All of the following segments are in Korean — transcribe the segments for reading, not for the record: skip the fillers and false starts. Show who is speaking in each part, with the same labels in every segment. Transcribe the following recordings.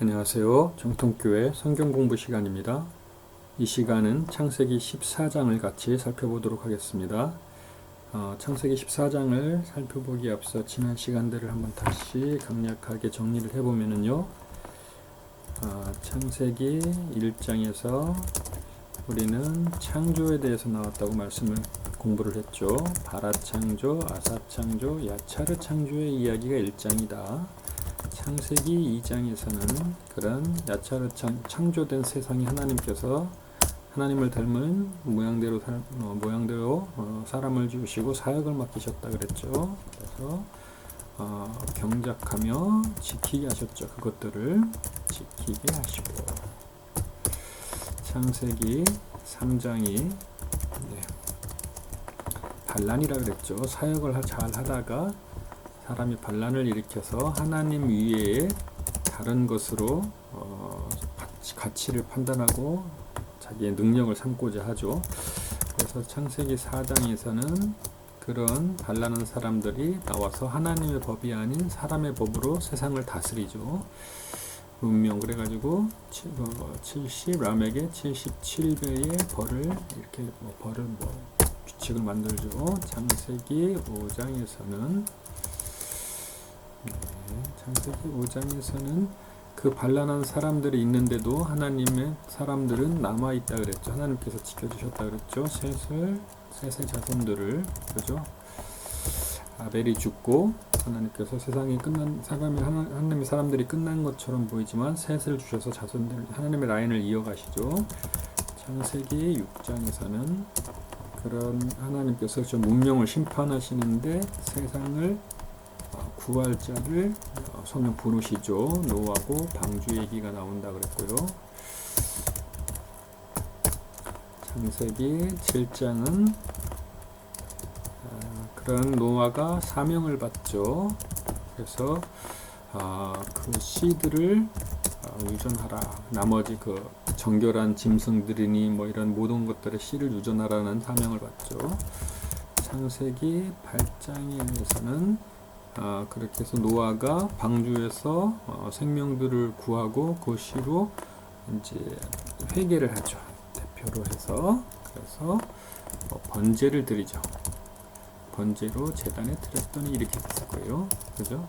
Speaker 1: 안녕하세요. 정통교회 성경공부 시간입니다. 이 시간은 창세기 14장을 같이 살펴보도록 하겠습니다. 창세기 14장을 살펴보기에 앞서 지난 시간들을 한번 다시 강력하게 정리를 해보면요. 창세기 1장에서 우리는 창조에 대해서 나왔다고 공부를 했죠. 바라 창조, 아사 창조, 야차르 창조의 이야기가 1장이다. 창세기 2장에서는 그런 야차르 창조된 세상에 하나님께서 하나님을 닮은 모양대로 사람을 지으시고 사역을 맡기셨다 그랬죠. 그래서 경작하며 지키게 하셨죠. 그것들을 지키게 하시고, 창세기 3장이 반란이라 그랬죠. 사역을 잘 하다가 사람이 반란을 일으켜서 하나님 위에 다른 것으로 가치를 판단하고 자기의 능력을 삼고자 하죠. 그래서 창세기 4장에서는 그런 반란한 사람들이 나와서 하나님의 법이 아닌 사람의 법으로 세상을 다스리죠. 문명, 그래가지고 람에게 77배의 규칙을 만들죠. 창세기 5장에서는 그 반란한 사람들이 있는데도 하나님의 사람들은 남아있다 그랬죠. 하나님께서 지켜주셨다 그랬죠. 셋의 자손들을, 그죠? 아벨이 죽고 하나님께서 세상이 하나님의 사람들이 끝난 것처럼 보이지만 셋을 주셔서 하나님의 라인을 이어가시죠. 창세기 6장에서는 그런 하나님께서 저 문명을 심판하시는데 세상을 구할 자를 성령 부르시죠. 노아고 방주 얘기가 나온다 그랬고요. 창세기 7장은 그런 노아가 사명을 받죠. 그래서 그 씨들을 유전하라. 나머지 그 정결한 짐승들이니 이런 모든 것들의 씨를 유전하라는 사명을 받죠. 창세기 8장에서는 그렇게 해서 노아가 방주에서 생명들을 구하고 그 씨로 이제 회개를 하죠. 대표로 해서. 그래서 번제를 드리죠. 번제로 제단에 드렸더니 이렇게 됐을 거예요. 그죠?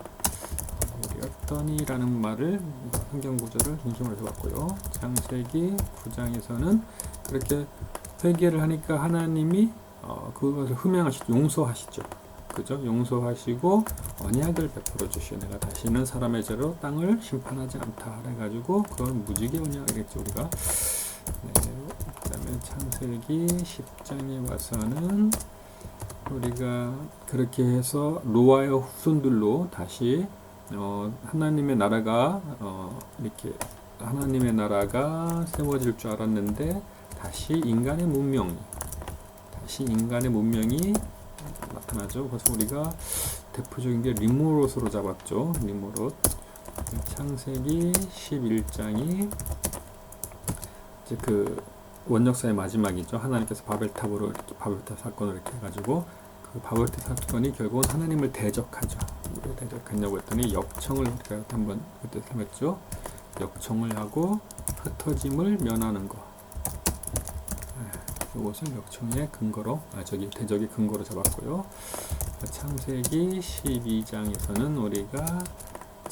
Speaker 1: 드렸더니라는 말을 성경 구절을 중심으로 해봤고요. 창세기 9장에서는 그렇게 회개를 하니까 하나님이 그것을 용서하시죠. 그죠? 용서하시고 언약을 베풀어 주시오. 내가 다시는 사람의 죄로 땅을 심판하지 않다. 그래가지고 그걸 무지개 언약이겠죠, 우리가. 그 다음에 창세기 10장에 와서는 우리가 그렇게 해서 노아의 후손들로 다시 하나님의 나라가 세워질 줄 알았는데 다시 인간의 문명이 나타나죠. 그래서 우리가 대표적인 게 리모롯으로 잡았죠. 리모롯. 창세기 11장이 이제 그 원역사의 마지막이죠. 하나님께서 바벨탑 사건을 이렇게 해가지고 그 바벨탑 사건이 결국은 하나님을 대적하죠. 왜 대적했냐고 했더니 역청을 한번 그때 설명했죠. 역청을 하고 흩어짐을 면하는 거. 이것을 역청의 근거로, 대적의 근거로 잡았고요. 창세기 12장에서는 우리가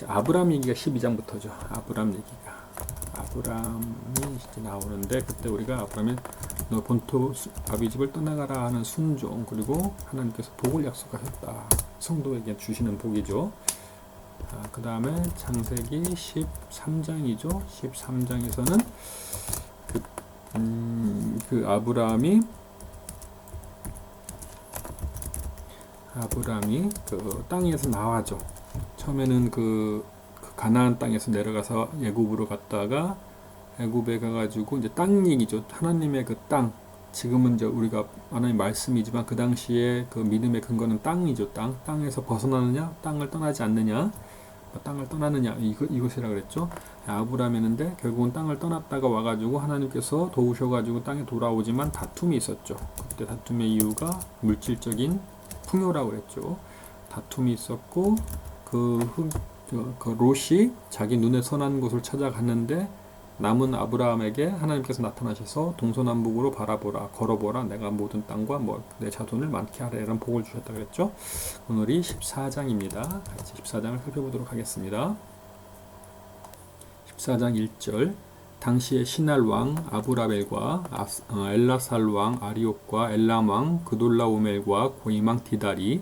Speaker 1: 아브람 얘기가 12장부터죠. 아브람이 이제 나오는데, 그때 우리가 아브람이 너 본토 아비 집을 떠나가라 하는 순종, 그리고 하나님께서 복을 약속하셨다. 성도에게 주시는 복이죠. 그 다음에 창세기 13장이죠. 13장에서는 그 아브라함이 그 땅에서 나와죠. 처음에는 그 가나안 땅에서 내려가서 애굽으로 갔다가 애굽에 가가지고 이제 땅 얘기죠. 하나님의 그 땅. 지금은 이제 우리가 하나님 말씀이지만 그 당시에 그 믿음의 근거는 땅이죠. 땅에서 벗어나느냐, 땅을 떠나지 않느냐. 땅을 떠나느냐, 이것이라 그랬죠. 아브라함이었는데 결국은 땅을 떠났다가 와가지고 하나님께서 도우셔가지고 땅에 돌아오지만 다툼이 있었죠. 그때 다툼의 이유가 물질적인 풍요라고 그랬죠. 다툼이 있었고 그 그 롯이 자기 눈에 선한 곳을 찾아갔는데 남은 아브라함에게 하나님께서 나타나셔서 동서남북으로 바라보라, 걸어보라, 내가 모든 땅과 뭐 내 자손을 많게 하라 이런 복을 주셨다 그랬죠. 오늘이 14장입니다. 같이 14장을 살펴보도록 하겠습니다. 14장 1절. 당시에 시날 왕 아브라벨과 엘라살 왕 아리옥과 엘람 왕 그돌라오멜과 고임왕 디달이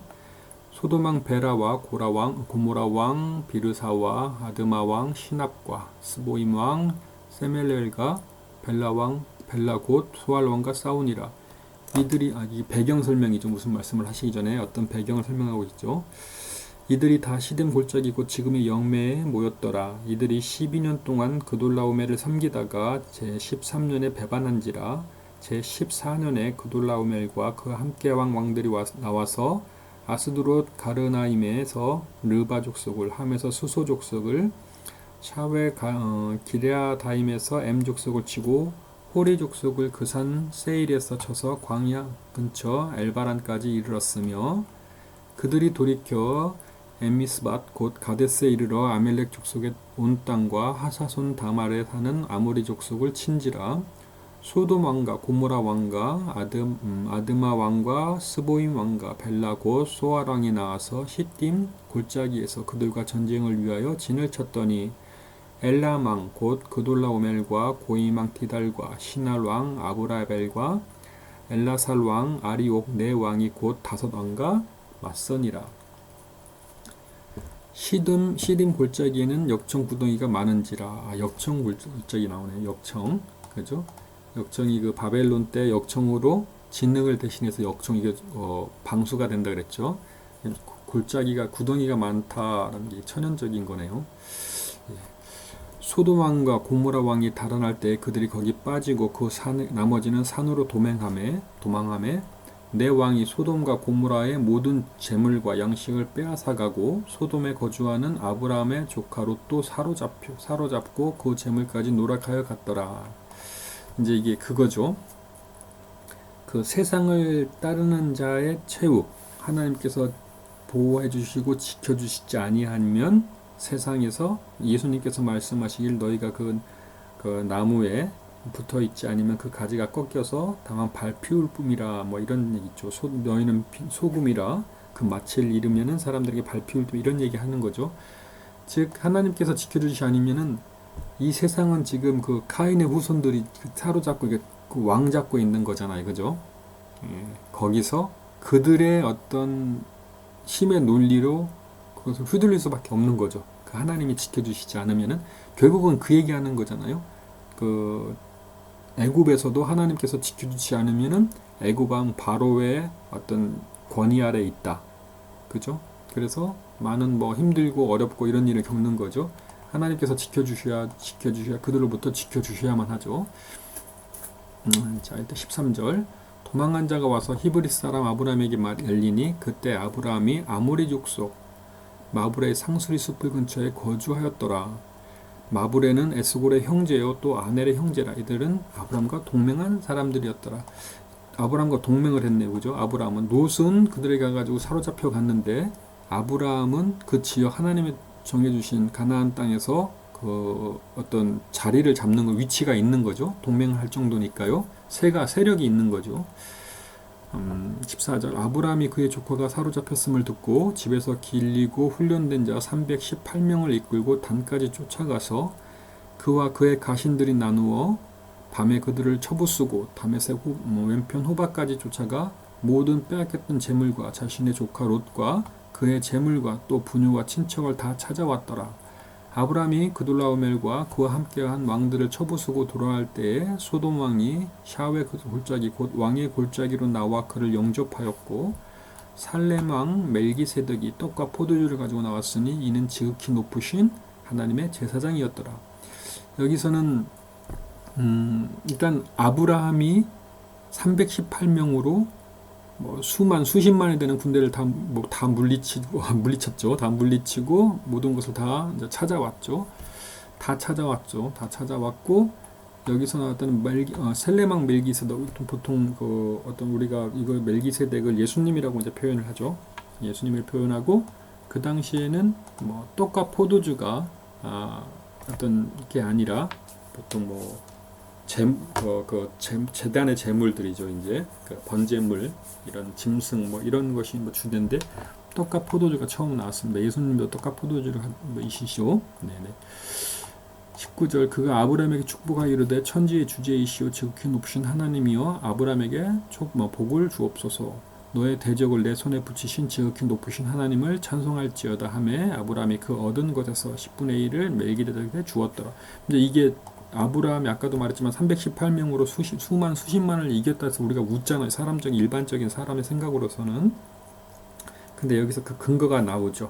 Speaker 1: 소돔왕 베라와 고모라 왕 비르사와 아드마 왕 시납과 스보임 왕 세멜렐과 벨라 곧 소알 왕과 싸우니라. 이들이 이 배경 설명이죠. 무슨 말씀을 하시기 전에 어떤 배경을 설명하고 있죠. 이들이 다 시딤 골짜기 곧 지금의 영매에 모였더라. 이들이 12년 동안 그돌라오멜을 섬기다가 제13년에 배반한지라. 제14년에 그돌라오멜과 그 함께 왕들이 나와서 아스드롯 가르나임에서 르바 족속을, 함에서 수소 족속을, 샤웨 기레아다임에서 M 족속을 치고 호리 족속을 그 산 세일에서 쳐서 광야 근처 엘바란까지 이르렀으며 그들이 돌이켜 엠미스밭 곧 가데스에 이르러 아멜렉 족속의 온 땅과 하사손 다말에 사는 아모리 족속을 친지라. 소돔 왕과 고모라 왕과 아드마 왕과 스보임 왕과 벨라 곧 소알 왕이 나와서 시딤 골짜기에서 그들과 전쟁을 위하여 진을 쳤더니 엘람 왕 곧 그돌라오멜과 고임 왕 디달과 시날 왕 아브라벨과 엘라살 왕 아리옥 네 왕이 곧 다섯 왕과 맞서니라. 시딤 골짜기에는 역청 구덩이가 많은지라. 역청 골짜기 나오네. 역청, 그죠? 역청이 그 바벨론 때 역청으로 진흙을 대신해서 역청 방수가 된다 그랬죠. 골짜기가 구덩이가 많다라는 게 천연적인 거네요. 소돔 왕과 고모라 왕이 달아날 때 그들이 거기 빠지고 그 나머지는 산으로 도망하매 내 왕이 소돔과 고모라의 모든 재물과 양식을 빼앗아가고 소돔에 거주하는 아브라함의 조카 롯도 사로잡고 그 재물까지 노력하여 갔더라. 이제 이게 그거죠. 그 세상을 따르는 자의 최후, 하나님께서 보호해 주시고 지켜 주시지 아니하면 세상에서 예수님께서 말씀하시길 너희가 그 나무에 붙어 있지 않으면 그 가지가 꺾여서 다만 발 피울 뿐이라, 뭐 이런 얘기 있죠. 너희는 소금이라 그 마치를 잃으면은 사람들에게 발 피울 뿐, 이런 얘기 하는 거죠. 즉 하나님께서 지켜주시지 않으면은 이 세상은 지금 그 카인의 후손들이 사로잡고 그 왕 잡고 있는 거잖아요, 그죠? 거기서 그들의 어떤 힘의 논리로 그것을 휘둘릴 수밖에 없는 거죠. 그 하나님이 지켜주시지 않으면은 결국은 그 얘기하는 거잖아요. 그 애굽에서도 하나님께서 지켜주지 않으면은 애굽 왕 바로의 어떤 권위 아래 있다, 그죠? 그래서 많은 뭐 힘들고 어렵고 이런 일을 겪는 거죠. 하나님께서 지켜주셔야 그들로부터 지켜주셔야만 하죠. 자, 일단 13절. 도망한 자가 와서 히브리 사람 아브라함에게 말리니 그때 아브라함이 아모리 족속 마브레의 상수리 숲을 근처에 거주하였더라. 마브레는 에스골의 형제요 또 아넬의 형제라. 이들은 아브라함과 동맹한 사람들이었더라. 아브라함과 동맹을 했네요, 그죠? 아브라함은 롯은 그들에게 가가지고 사로잡혀 갔는데 아브라함은 그 지역 하나님의 정해주신 가나안 땅에서 그 어떤 자리를 잡는 거, 위치가 있는 거죠. 동맹을 할 정도니까요. 세력이 있는 거죠. 14절. 아브라함이 그의 조카가 사로잡혔음을 듣고 집에서 길리고 훈련된 자 318명을 이끌고 단까지 쫓아가서 그와 그의 가신들이 나누어 밤에 그들을 쳐부수고 다메섹 왼편 호바까지 쫓아가 모든 빼앗겼던 재물과 자신의 조카 롯과 그의 재물과 또 부녀와 친척을 다 찾아왔더라. 아브라함이 그돌라오멜과 그와 함께한 왕들을 쳐부수고 돌아갈 때에 소돔 왕이 샤웨 골짜기 곧 왕의 골짜기로 나와 그를 영접하였고 살렘 왕 멜기세덱이 떡과 포도주를 가지고 나왔으니 이는 지극히 높으신 하나님의 제사장이었더라. 여기서는 일단 아브라함이 318명으로 뭐 수십만이 되는 군대를 다 물리쳤죠. 다 물리치고 모든 것을 다 이제 찾아왔죠. 다 찾아왔고 여기서 나왔던 셀레망 멜기세덱, 보통 어떤 우리가 이걸 멜기세덱을 예수님이라고 이제 표현을 하죠. 예수님을 표현하고 그 당시에는 뭐 떡과 포도주가 어떤 게 아니라 보통 뭐 재단의 제물들이죠. 이제 그 번제물, 이런 짐승 뭐 이런 것이 뭐 주된데, 떡과 포도주가 처음 나왔습니다. 예수님도 떡과 포도주를 이시시오. 네네. 19절, 그가 아브라함에게 축복하여 이르되 천지의 주제이시오 지극히 높으신 하나님이여 아브라함에게 복을 주옵소서. 너의 대적을 내 손에 붙이신 지극히 높으신 하나님을 찬송할지어다 하매 아브라함이 그 얻은 것에서 10분의 1을 멜기세덱에게 주었더라. 이제 이게 아브라함이 아까도 말했지만 318명으로 수십만을 이겼다 해서 우리가 웃잖아요. 일반적인 사람의 생각으로서는. 근데 여기서 그 근거가 나오죠.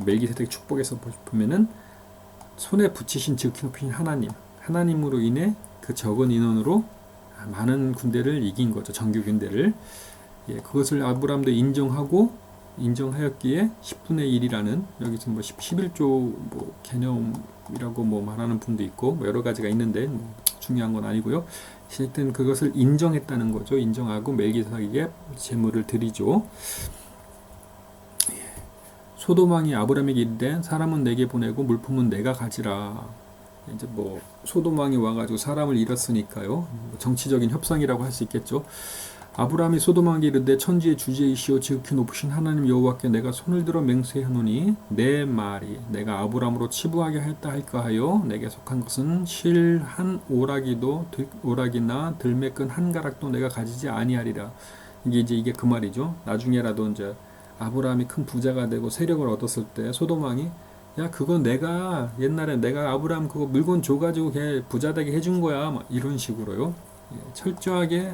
Speaker 1: 멜기세덱 축복에서 보면은 손에 붙이신 지극히 높으신 하나님으로 인해 그 적은 인원으로 많은 군대를 이긴 거죠. 정규 군대를. 예, 그것을 아브라함도 인정하였기에 10분의 1이라는, 여기서 뭐 11조 뭐 개념이라고 뭐 말하는 분도 있고 뭐 여러 가지가 있는데 뭐 중요한 건 아니고요. 어쨌든 그것을 인정했다는 거죠. 인정하고 멜기세덱에게 제물을 드리죠. 소돔왕이 아브라함에게 이르되 사람은 내게 보내고 물품은 내가 가지라. 이제 뭐 소돔왕이 와가지고 사람을 잃었으니까요. 정치적인 협상이라고 할 수 있겠죠. 아브라함이 소돔왕에게 이르되 천지의 주제이시오 지극히 높으신 하나님 여호와께 내가 손을 들어 맹세하노니 내 말이 내가 아브라함으로 치부하게 하였다 할까 하여 내게 속한 것은 실 한 오락이나 들매 끈 한 가락도 내가 가지지 아니하리라. 이게 그 말이죠. 나중에라도 이제 아브라함이 큰 부자가 되고 세력을 얻었을 때 소돔왕이 야 그건 옛날에 내가 아브라함 그거 물건 줘가지고 걔 부자 되게 해준 거야 막 이런 식으로요. 철저하게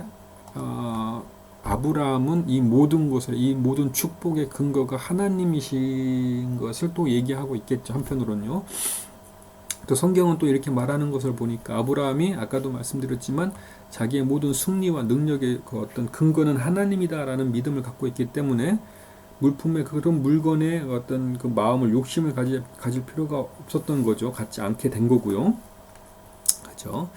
Speaker 1: 아브라함은 이 모든 축복의 근거가 하나님이신 것을 또 얘기하고 있겠죠. 한편으로는요. 또 성경은 또 이렇게 말하는 것을 보니까 아브라함이 아까도 말씀드렸지만 자기의 모든 승리와 능력의 그 어떤 근거는 하나님이다라는 믿음을 갖고 있기 때문에 물품의 그런 물건에 어떤 그 마음을 욕심을 가질 필요가 없었던 거죠. 갖지 않게 된 거고요. 그렇죠.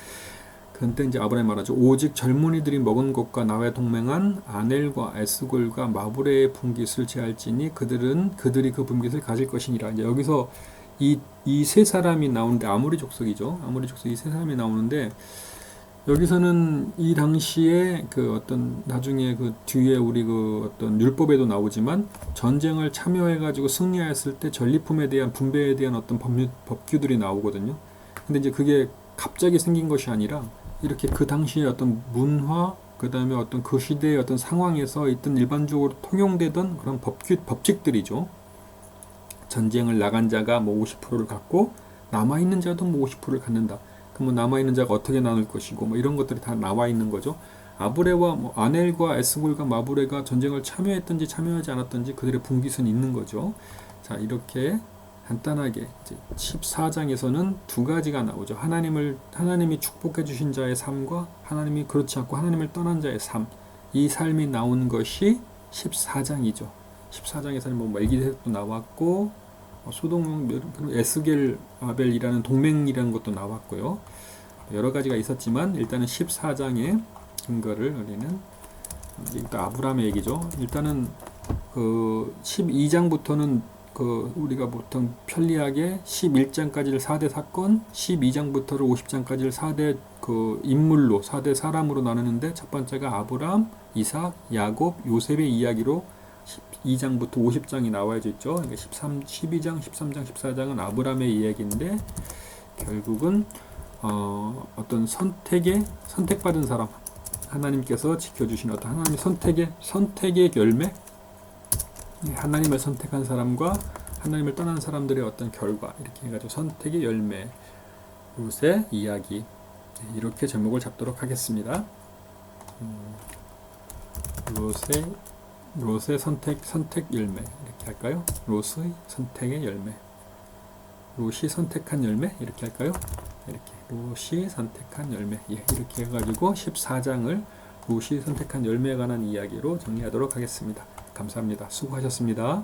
Speaker 1: 그때 이제 아브라함이 말하죠. 오직 젊은이들이 먹은 것과 나와 동맹한 아넬과 에스골과 마브레의 분깃을 제할지니 그들이 그 분깃을 가질 것이니라. 이제 여기서 이 세 사람이 나오는데 아모리 족속이죠. 아모리 족속 이 세 사람이 나오는데 여기서는 이 당시에 그 어떤 나중에 그 뒤에 우리 그 어떤 율법에도 나오지만 전쟁을 참여해가지고 승리하였을 때 전리품에 대한 분배에 대한 어떤 법규들이 나오거든요. 근데 이제 그게 갑자기 생긴 것이 아니라 이렇게 그 당시에 어떤 문화, 그 다음에 어떤 그 시대의 어떤 상황에서 있던 일반적으로 통용되던 그런 법칙들이죠. 전쟁을 나간 자가 뭐 50%를 갖고 남아있는 자도 뭐 50%를 갖는다. 그럼 남아있는 자가 어떻게 나눌 것이고 뭐 이런 것들이 다 나와 있는 거죠. 아브레와 뭐 아넬과 에스골과 마브레가 전쟁을 참여했든지 참여하지 않았든지 그들의 분깃은 있는 거죠. 자, 이렇게 간단하게 이제 14장에서는 두 가지가 나오죠. 하나님이 축복해 주신 자의 삶과 하나님이 그렇지 않고 하나님을 떠난 자의 삶. 이 삶이 나온 것이 14장이죠. 14장에서는 뭐 멜기세덱도 나왔고 소돔, 에스겔, 아벨이라는 동맹이라는 것도 나왔고요. 여러 가지가 있었지만 일단은 14장의 근거를 우리는 일단 아브라함의 얘기죠. 일단은 그 12장부터는 그 우리가 보통 편리하게 11장까지를 4대 사건, 12장부터를 50장까지를 4대 그 인물로 4대 사람으로 나누는데 첫 번째가 아브라함, 이삭, 야곱, 요셉의 이야기로 12장부터 50장이 나와져 있죠. 그러니까 12장, 13장, 14장은 아브라함의 이야기인데 결국은 어떤 선택받은 사람, 하나님께서 지켜주신 어떤 하나님의 선택의 열매, 하나님을 선택한 사람과 하나님을 떠난 사람들의 어떤 결과, 이렇게 해가지고 선택의 열매, 롯의 이야기, 이렇게 제목을 잡도록 하겠습니다. 롯의 선택 열매, 이렇게 할까요? 롯의 선택의 열매, 롯이 선택한 열매, 이렇게 할까요? 이렇게 롯이 선택한 열매, 이렇게 해가지고 14장을 롯이 선택한 열매에 관한 이야기로 정리하도록 하겠습니다. 감사합니다. 수고하셨습니다.